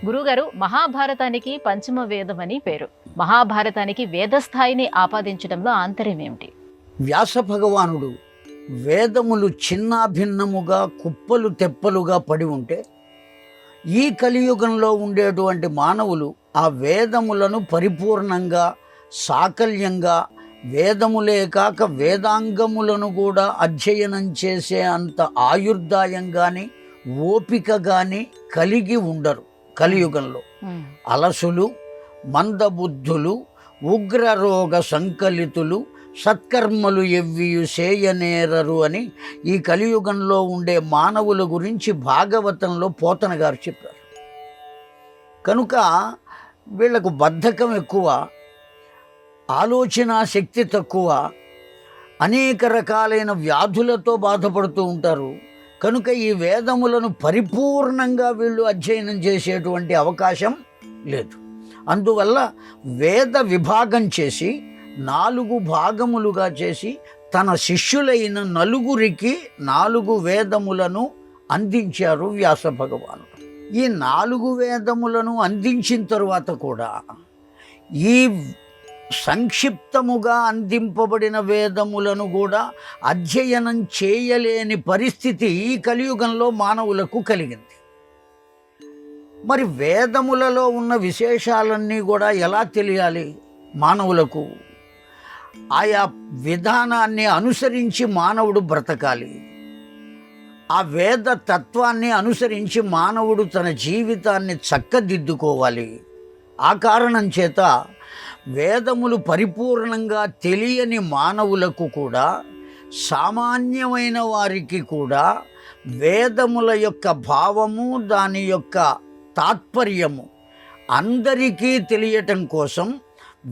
గురుగారు, మహాభారతానికి పంచమ వేదం అని పేరు. మహాభారతానికి వేదస్థాయిని ఆపాదించడంలో ఆంతర్యం ఏమిటి? వ్యాస భగవానుడు వేదములు చిన్నాభిన్నముగా కుప్పలు తెప్పలుగా పడి ఉంటే ఈ కలియుగంలో ఉండేటువంటి మానవులు ఆ వేదములను పరిపూర్ణంగా సాకల్యంగా వేదములే కాక వేదాంగములను కూడా అధ్యయనం చేసే అంత ఆయుర్దాయం కానీ ఓపిక కానీ కలిగి ఉండరు. కలియుగంలో అలసులు, మందబుద్ధులు, ఉగ్రరోగ సంకలితులు, సత్కర్మలు ఎవ్వియు చేయనేరరు అని ఈ కలియుగంలో ఉండే మానవుల గురించి భాగవతంలో పోతన గారు చెప్పారు. కనుక వీళ్లకు బద్ధకం ఎక్కువ, ఆలోచన శక్తి తక్కువ, అనేక రకాలైన వ్యాధులతో బాధపడుతూ ఉంటారు. కనుక ఈ వేదములను పరిపూర్ణంగా వీళ్ళు అధ్యయనం చేసేటువంటి అవకాశం లేదు. అందువల్ల వేద విభాగం చేసి 4 భాగములుగా చేసి తన శిష్యులైన 4 4 వేదములను అందించారు వ్యాస భగవానుడు. ఈ 4 వేదములను అందించిన తరువాత కూడా ఈ సంక్షిప్తముగా అందింపబడిన వేదములను కూడా అధ్యయనం చేయలేని పరిస్థితి ఈ కలియుగంలో మానవులకు కలిగింది. మరి వేదములలో ఉన్న విశేషాలన్నీ కూడా ఎలా తెలియాలి? మానవులకు ఆయా విధానాన్ని అనుసరించి మానవుడు బ్రతకాలి. ఆ వేద తత్వాన్ని అనుసరించి మానవుడు తన జీవితాన్ని చక్కదిద్దుకోవాలి. ఆ కారణం చేత వేదములు పరిపూర్ణంగా తెలియని మానవులకు కూడా, సామాన్యమైన వారికి కూడా వేదముల యొక్క భావము, దాని యొక్క తాత్పర్యము అందరికీ తెలియటం కోసం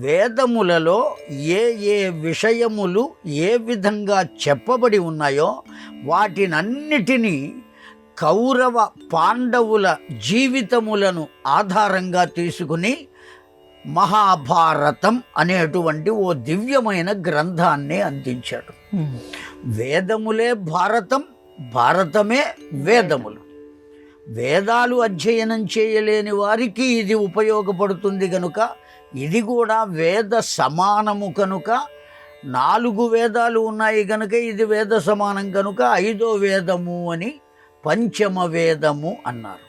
వేదములలో ఏ ఏ విషయములు ఏ విధంగా చెప్పబడి ఉన్నాయో వాటినన్నిటినీ కౌరవ పాండవుల జీవితములను ఆధారంగా తీసుకుని మహాభారతం అనేటువంటి ఓ దివ్యమైన గ్రంథాన్ని అందించాడు. వేదములే భారతం, భారతమే వేదములు. వేదాలు అధ్యయనం చేయలేని వారికి ఇది ఉపయోగపడుతుంది కనుక ఇది కూడా వేద సమానము కనుక 4 వేదాలు ఉన్నాయి కనుక ఇది వేద సమానం కనుక 5వ వేదము అని పంచమ వేదము అన్నారు.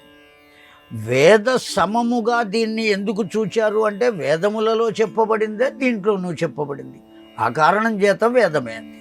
వేద సమముగా దీన్ని ఎందుకు చూచారు అంటే వేదములలో చెప్పబడిందే దీంట్లోనూ చెప్పబడింది. ఆ కారణం చేత వేదమే అంతే.